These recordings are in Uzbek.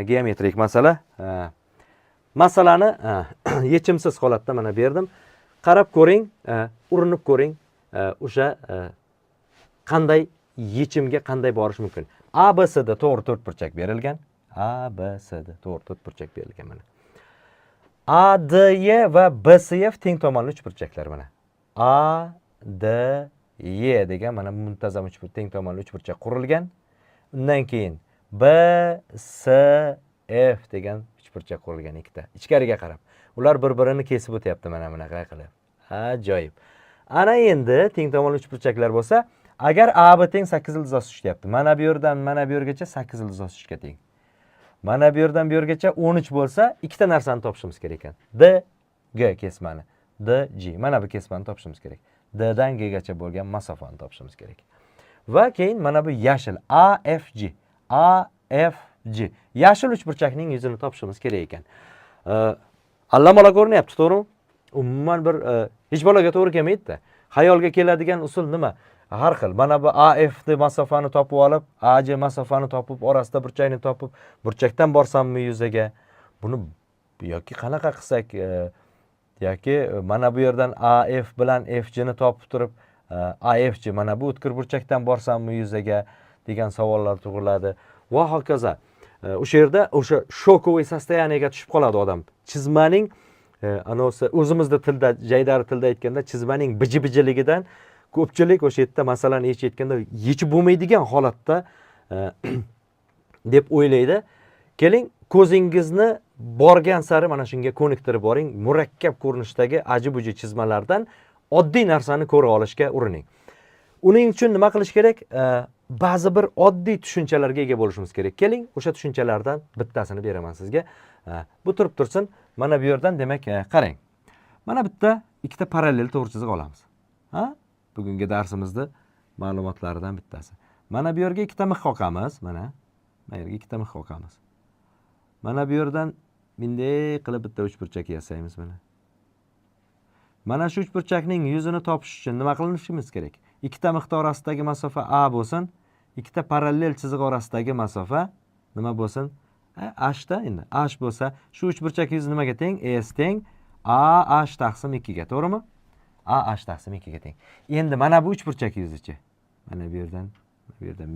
Geometrik masala. Masalani yechimsiz holatda mana berdim. Qarab ko'ring, urinib ko'ring, o'sha qanday yechimga qanday borish mumkin. ABC'da to'g'ri to'rtburchak berilgan. ABC'da to'g'ri to'rtburchak berilgan mana. ADY va BCF teng tomonli uchburchaklar mana. ADY degan mana muntazam teng tomonli uchburchak qurilgan. Undan keyin BCF degan uchburchak qurilgan ikkita. Ichkariga qarab. Ular bir-birini kesib o'tyapti mana bunaqa qilib. Ajoyib. Ana endi teng tomonli uchburchaklar bo'lsa, agar AB teng 8 ildiz tushyapti. Mana bu yerdan mana bu yergacha 8 ildiz tushga teng. Mana bu yerdan bu yergacha 13 bo'lsa, ikkita narsani topishimiz kerak ekan. D, G kesmani. D, G. Mana bu kesmani topishimiz kerak. D dan G gacha bo'lgan masofani topishimiz kerak. Va keyin mana bu yashil AFG. AFG. Yashil uchburchakning yuzini topishimiz kerak ekan. Allamalar ko'rinyapti, to'g'rimi? Umuman bir hech bolaga to'g'ri kelmaydi-da. Xayolga keladigan usul nima? Har xil. Mana bu AF masofani topib olib, AC masofani topib, orasida burchakni topib, burchakdan borsammi yuzaga? Buni yoki qanaqa qilsak, yoki mana bu yerdan AF bilan FG ni topib turib, AFG mana bu o'tkir burchakdan borsammi yuzaga degan savollar tug'iladi. Va hokazo. O'sha yerda o'sha shokovoy sostoyaniyaga tushib qoladi odam. Chizmaning anosi o'zimizda tilda, jaydari tilda aytganda chizmaning biji-bijiligidan ko'pchilik o'sha yerda masalani yechayotganda yechib bo'lmaydigan holatda deb o'ylaydi. Keling, ko'zingizni borgan sari mana shunga ko'niktirib boring. Murakkab ko'rinishdagi aji-buji chizmalardan oddiy narsani ko'ra olishga urining. Uning uchun nima qilish kerak? Ba'zi bir oddiy tushunchalarga ega bo'lishimiz kerak. Keling, o'sha tushunchalardan bittasini beraman sizga. Bu turib tursin. Mana bu yerdan demak, qarang. Mana bitta ikkita parallel to'g'ri chiziq olamiz. Bugungi darsimizda ma'lumotlaridan bittasi. Mana bu yerga ikkita mix qoqamiz, mana. Mana yerga ikkita mix qoqamiz. Mana bu yerdan bunday qilib bitta uchburchak yasaymiz mana. Mana shu uchburchakning yuzini topish uchun nima qilishimiz kerak? Ikkita mix orasidagi masofa A bo'lsin, ikkita parallel chiziq orasidagi masofa nima bo'lsin? H da endi. H bo'lsa, shu uchburchak yuzi nimaga teng? S teng AH taqsim 2 ga, to'g'rimi? AH taqsim 2 ga teng. Endi mana bu uchburchak yuzichi. Mana bu yerdan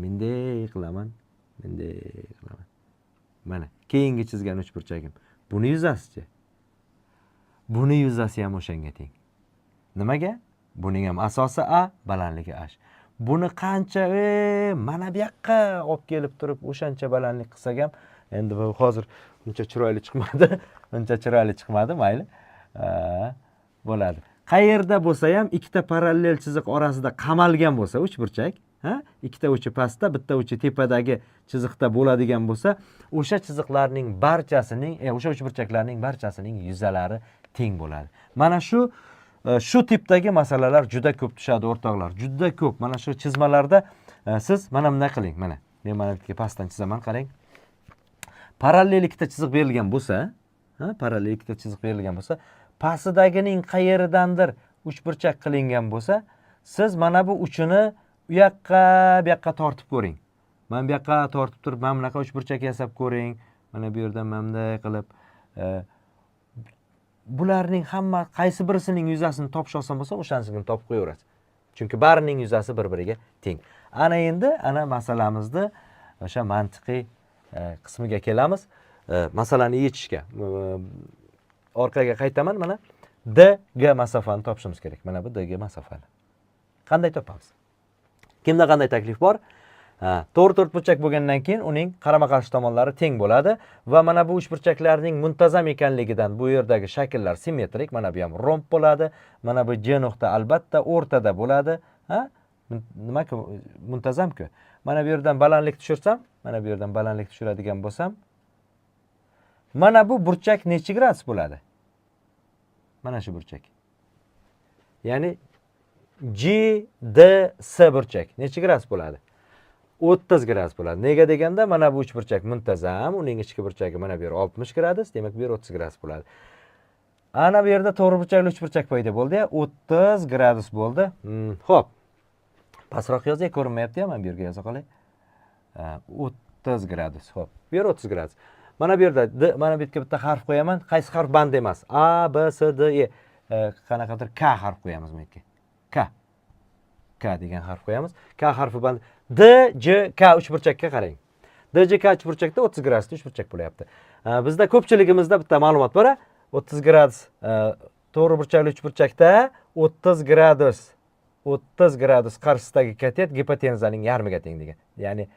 bunday qilaman, bunday qilaman. Mana keyingi chizgan uchburchagim. Buni yuzasichi. Buni yuzasi ham o'shanga teng. Nimaga? Buning ham asosi A, balandligi H. Buni qancha mana bu yoqqa olib kelib turib o'shancha balandlik qilsak ham, endi bu hozir uncha chiroyli chiqmadi. Uncha chiroyli chiqmadi, mayli. Bo'ladi. Qayerda bo'lsa ham ikkita parallel chiziq orasida qamalgan bo'lsa uchburchak, ikkita uchi pastda, bitta uchi tepadagi chiziqda bo'ladigan bo'lsa, o'sha chiziqlarning barchasining, o'sha uchburchaklarning barchasining yuzalari teng bo'ladi. Mana shu tipdagi masalalar juda ko'p tushadi o'rtoqlar. Juda ko'p. Mana shu chizmalarda siz mana bunday qiling. Mana men mana bitta pastdan chizaman, qarang. Parallel ikkita chiziq berilgan bo'lsa, parallel ikkita chiziq berilgan bo'lsa, pastidagining qayeridandir uchburchak qilingan bo'lsa, siz mana bu uchini bu yoqqa tortib ko'ring. Mana bu yoqqa tortib turib, mana bunaqa uchburchak yasab ko'ring. Mana bu yerdan mana bunday qilib bularning hamma qaysi birisining yuzasini topish oson bo'lsa, o'shanisini topib qo'yaverasiz. Chunki barining yuzasi bir-biriga teng. Ana endi masalamizni o'sha mantiqiy qismiga kelamiz. Masalani yechishga. Orqaga qaytaman, mana D, G masofani topishimiz kerak. Mana bu D, G masofani. Qanday topamiz? Kimda qanday taklif bor? To'g'ri to'rtburchak bo'lgandan keyin uning qarama-qarshi tomonlari teng bo'ladi va mana bu uchburchaklarning muntazam ekanligidan bu yerdagi shakllar simmetrik, mana bu ham romb bo'ladi. Mana bu J nuqta albatta o'rtada bo'ladi. Nima-ku muntazam-ku. Mana bu yerdan balandlik tushirsam, mana bu yerdan balandlik tushiradigan bo'lsam, mana bu burchak necha gradus bo'ladi? Mana shu burchak. Ya'ni G, D, S burchak necha gradus bo'ladi? 30 gradus bo'ladi. Nega deganda mana bu uchburchak muntazam, uning ichki burchagi mana bu yer 60 gradus, demak bu yer 30 gradus bo'ladi. Ana bu yerda to'g'ri burchakli uchburchak paydo bo'ldi-ya, 30 gradus bo'ldi. Xo'p. Pastroq yozay, ko'rinmayapti-ya, men bu yerga yoza qolay. 30 gradus. Xo'p, bu yer 30 gradus. Mana bu yerda d, mana bu yerga bitta harf qo'yaman. Qaysi harf band emas? A, B, S, D, E. Qanaqadir K harf qo'yamiz bu yerga. K degan harf qo'yamiz. K harfi band. D, J, K uchburchakka qarang. D, J, K uchburchakda 30 gradusda uchburchak bo'lyapti. Bizda ko'pchiligimizda bitta ma'lumot bor. 30 gradus to'g'ri burchakli uchburchakda 30 gradus qarshisidagi katet gipotenuzaning yarmiga teng degan. Ya'ni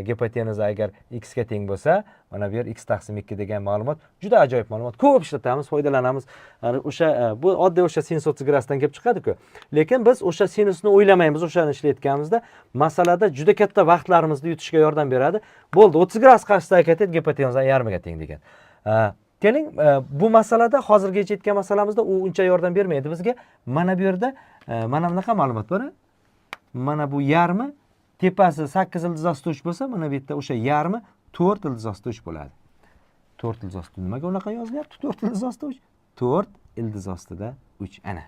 gipotenuza agar x ga teng bo'lsa, mana bu yer x taqsim 2 degan ma'lumot. Juda ajoyib ma'lumot. Ko'p ishlatamiz, foydalanamiz. O'sha bu oddiy o'sha sinus 30 gradusdan kelib chiqadi-ku. Lekin biz o'sha sinusni o'ylamaymiz, o'shani ishlayotganimizda masalada juda katta vaqtlarimizni yutishga yordam beradi. Bo'ldi, 30 gradus qarshisidagi katet gipotenuzaning yarmiga teng degan. Keling, bu masalada hozirgacha aytgan masalamizda u uncha yordam bermaydi bizga. Mana bu yerda mana bunaqa ma'lumot bor. Mana bu yarmi tepasi 8 ildiz ostida 3 bo'lsa, mana bu yerda o'sha yarmi 4 ildiz ostida 3 bo'ladi. 4 ildiz ostida nimaga unaqa yozilyapti? 4 ildiz ostida 3. 4 ildiz ostida 3. Ana.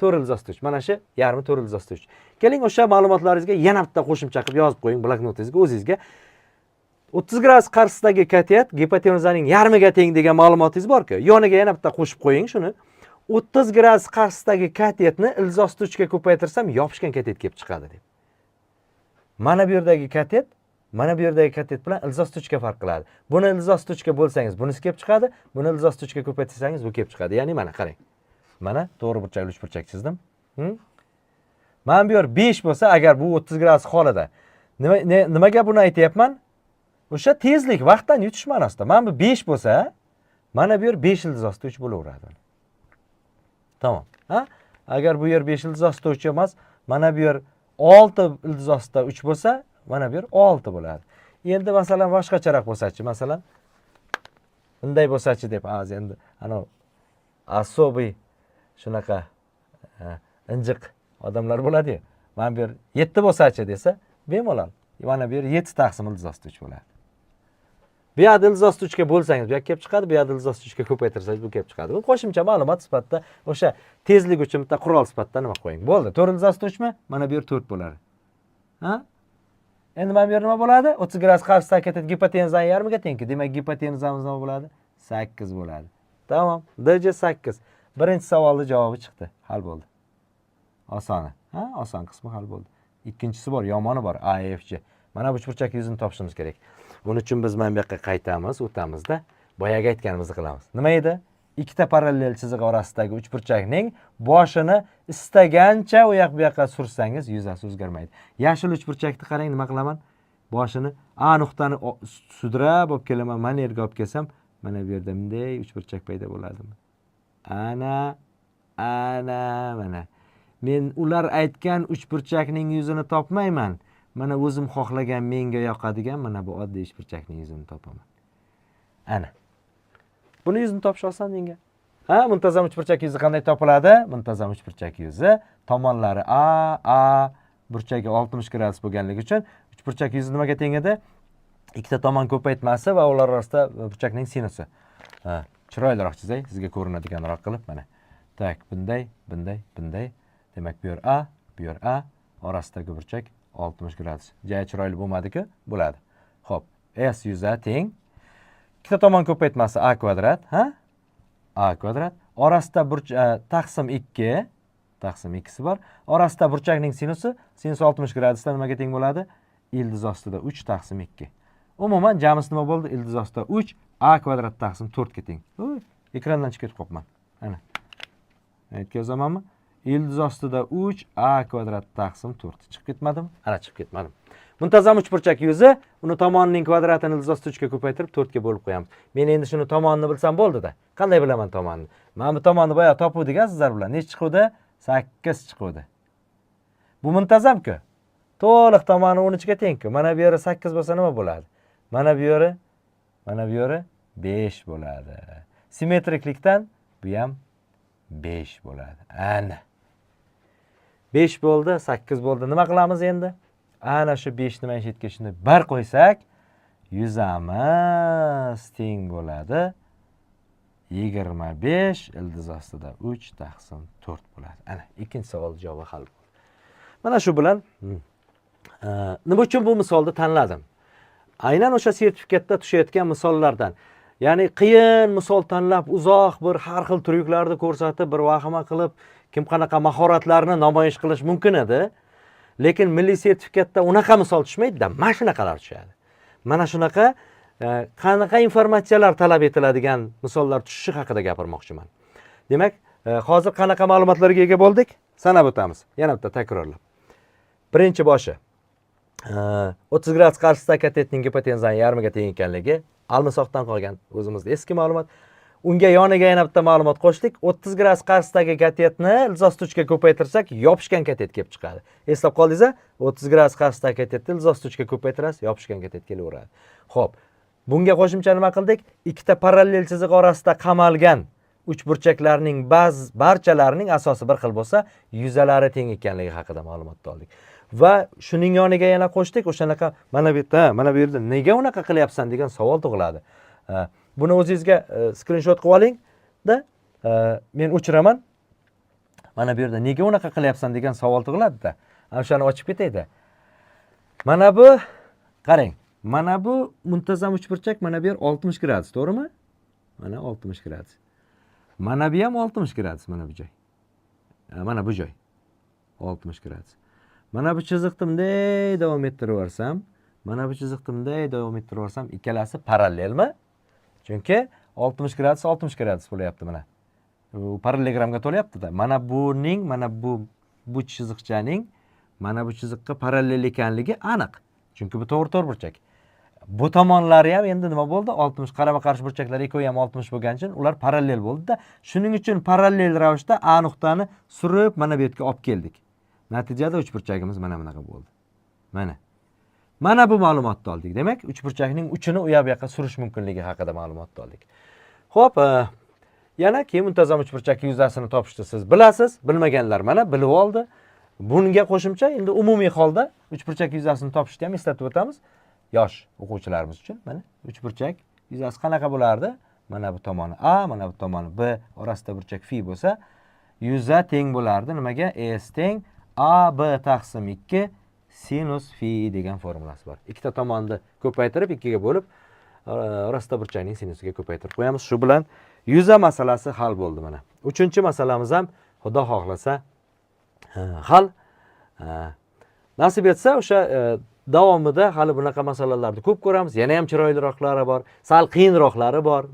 4 ildiz ostida 3. Mana shu yarmi 4 ildiz ostida 3. Keling, o'sha ma'lumotlaringizga yana bitta qo'shimcha qilib yozib qo'ying bloknotingizga o'zingizga. 30 gradus qarshisidagi katet gipotenuzaning yarmiga teng degan ma'lumotingiz bor-ku. Yoniga yana bitta qo'shib qo'ying shuni. 30 gradus qarshisidagi katetni ildiz ostida 3 ga ko'paytirsam yopishgan katet kelib chiqadi deb. Mana bu yerdagi katet, mana bu yerdagi katet bilan ildiz ostida 3 ga farq qiladi. Buni ildiz ostida 3 ga bo'lsangiz, bunisi kelib chiqadi. Buni ildiz ostida 3 ga ko'paytirsangiz, bu kelib chiqadi. Ya'ni mana qarang. Mana to'g'ri burchakli uchburchak chizdim. Mana bu yer 5 bo'lsa, agar bu 30 gradus holida, nimaga buni aytayapman? O'sha tezlik, vaqtdan yutish ma'nosida. Mana bu 5 bo'lsa, mana bu yer 5 ildiz ostida 3 bo'laveradi. Tamam. Agar bu yer 5 ildiz ostida 3 emas, mana bu yer 6 ildiz ostida 3 bo'lsa, mana bu yer 6 bo'ladi. Endi masalan boshqacharoq bo'lsa-chi, masalan bunday bo'lsa-chi deb, endi ana особый shunaqa injiq odamlar bo'ladi-yu. Mana bu yer 7 bo'lsa-chi desa, bemalol. Mana bu yer 7 taqsim ildiz ostida 3 bo'ladi. Bu yerda ildiz ostida 3 ga bo'lsangiz, bu yoqqa kelib chiqadi, bu yerda ildiz ostida 3 ga ko'paytirsangiz, bu kelib chiqadi. Bu qo'shimcha ma'lumot sifatida o'sha tezlik uchun bitta qurol sifatida nima qo'ying. Bo'ldi, 4 ildiz ostida 3 mi? Mana bu yer 4 bo'ladi. Endi mana bu yer nima bo'ladi? 30 gradus qarshisidagi katet gipotenuzaning yarmiga tengki. Demak, gipotenuzamiz nima bo'ladi? 8 bo'ladi. Tamam. DJ 8. Birinchi savolning javobi chiqdi. Hal bo'ldi. Osoni. Oson qismi hal bo'ldi. Ikkinchisi bor, yomoni bor. A, F, J. Mana bu uchburchak yuzini topishimiz kerak. Buning uchun biz mana bu yoqqa qaytamiz, o'tamizda. Boyaga aytganimizni qilamiz. Nima edi? Ikkita parallel chiziq orasidagi uchburchakning boshini istagancha u yoq bu yoqqa sursangiz, yuzasi o'zgarmaydi. Yashil uchburchakni qarang, nima qilaman? Boshini A nuqtani sudrab olib kelaman, mana yerga olib kelsam, mana bu yerda bunday uchburchak paydo bo'ladi. Ana, mana. Men ular aytgan uchburchakning yuzini topmayman. Mana o'zim xohlagan, menga yoqadigan mana bu oddiy uchburchakning yuzini topaman. Ana. Buni yuzini topish oson menga. Muntazam uchburchak yuzi qanday topiladi? Muntazam uchburchak yuzi tomonlari A burchagi 60 gradus bo'lganligi uchun uchburchak yuzi nimaga teng edi? Ikkita tomon ko'paytmasi va ular orasida burchakning sinusi. Chiroyliroq chizay, sizga ko'rinadiganroq qilib mana. Tak, bunday. Demak, bu yer A, bu yer A, orasidagi burchak 60 gradus. Jay chiroyli bo'lmadi-ku? Bo'ladi. Xo'p, S yuzi teng. Ikkita tomon ko'paytmasi A kvadrat, A kvadrat. Orasida taqsim 2, taqsim 2si bor. Orasida burchakning sinusi 60 gradusda nimaga teng bo'ladi? Ildiz ostida 3 taqsim 2. Umuman jamisi nima bo'ldi? Ildiz ostida 3 A kvadrat taqsim 4 ga teng. Ekrandan chiqib qolibman. Ana. Aytgazamanmi? Ildiz ostida 3 A kvadrat taqsim 4. Chiqib ketmadimi? Ana chiqib ketmadim. Muntazam uchburchak yuzi, uni tomonining kvadratini ildiz ostida 3 ga ko'paytirib 4 ga bo'lib qo'yamiz. Men endi shuni tomonini bilsam bo'ldi-da. Qanday bilaman tomonni? Mana bu tomonni boya topuvdik sizlar bilan. Nech chiqdi? 8 chiqdi. Bu muntazam-ku. To'liq tomoni 13 ga teng-ku. Mana bu yeri 8 bo'lsa nima bo'ladi? Mana bu yeri 5 bo'ladi. Simmetriklikdan bu ham 5 bo'ladi. Ana. 5 bo'ldi, 8 bo'ldi. Nima qilamiz endi? Ana shu 5 ni mana shu yerga shunday bar qo'ysak, yuzamiz teng bo'ladi. 25 ildiz ostida 3 taqsim 4 bo'ladi. Ana, ikkinchi savol javobi hal bo'ldi. Mana shu bilan nima uchun bu misolni tanladim? Aynan o'sha sertifikatda tushayotgan misollardan. Ya'ni qiyin misol tanlab, uzoq bir har xil tryuklarni ko'rsatib, bir vahima qilib, kim qanaqa mahoratlarni namoyish qilish mumkin edi. Lekin milliy sertifikatda unaqa misol tushmaydi-da, mana shunaqalar tushadi. Mana shunaqa qanaqa informatsiyalar talab etiladigan misollar tushishi haqida gapirmoqchiman. Demak, hozir qanaqa ma'lumotlarga ega bo'ldik? Sanab o'tamiz. Yana bitta takrorlab. Birinchi boshi 30 gradus qarshisida katetning gipotenzaning yarmiga teng ekanligi, almisoqdan qolgan o'zimizda eski ma'lumot. Unga yoniga yana bitta ma'lumot qo'shdik. 30 gradus qarshisidagi katetni ildiz tuchga ko'paytirsak, yopishgan katet kelib chiqadi. Eslab qoldingiz-a? 30 gradus qarshisidagi katetni ildiz tuchga ko'paytirasiz, yopishgan katet kelaveradi. Xo'p. Bunga qo'shimcha nima qildik? Ikkita parallel chiziq orasida qamalgan uchburchaklarning barchalarining asosi bir xil bo'lsa, yuzalari teng ekanligi haqida ma'lumot oldik. Va shuning yoniga yana qo'shdik, o'shanaqa mana bu yerda nega unaqa qilyapsan degan savol tug'iladi. Buni o'zingizga screenshot qilib oling-da, men o'chiraman. Mana bu yerda nega unaqa qilyapsan degan savol tug'iladi-da. O'shani ochib ketaydi. Mana bu, qarang. Mana bu muntazam uchburchak, mana bu yer 60 gradus, to'g'rimi? Mana 60 gradus. Mana bu ham 60 gradus, mana bu joy. Mana bu joy 60 gradus. Mana bu chiziqni bunday davom ettiraversam, mana bu chiziqni bunday davom ettiraversam, ikkalasi parallelmi? Chunki 60 gradus 60 gradus bo'lyapti mana. Bu parallelogramga to'layapti-da. Mana buning, mana bu chiziqchaning mana bu chiziqqa parallel ekanligi aniq. Chunki bu to'g'ri burchak. Bu tomonlari ham endi nima bo'ldi? 60 qarama-qarshi burchaklar ikkovi ham 60 bo'lgan uchun ular parallel bo'ldi-da. Shuning uchun parallel ravishda A nuqtani surib mana bu yerga olib keldik. Natijada uchburchagimiz mana bunaqa bo'ldi. Mana bu ma'lumotni oldik. Demak, uchburchakning uchini u yoqqa surish mumkinligi haqida ma'lumot oldik. Xo'p, yana keyin muntazam uchburchak yuzasini topishni siz bilasiz, bilmaganlar mana bilib oldi. Bunga qo'shimcha endi umumiy holda uchburchak yuzasini topishni ham eslatib o'tamiz. Yosh o'quvchilarimiz uchun mana uchburchak yuzasi qanaqa bo'lardi? Mana bu tomoni A, mana bu tomoni B orasida burchak phi bo'lsa, yuza teng bo'lardi. Nimaga? S teng A B taqsim 2 sinus phi degan formulasi bor. Ikkita tomonni ko'paytirib 2 ga bo'lib, orasida burchakning sinusiga ko'paytirib qo'yamiz. Shu bilan yuza masalasi hal bo'ldi mana. 3-masalamiz ham Xudo xohlasa hal. Nasib etsa o'sha davomida hali bunaqa masalalarni ko'p ko'ramiz. Yana ham chiroyliroqlari bor, sal qiyinroqlari bor.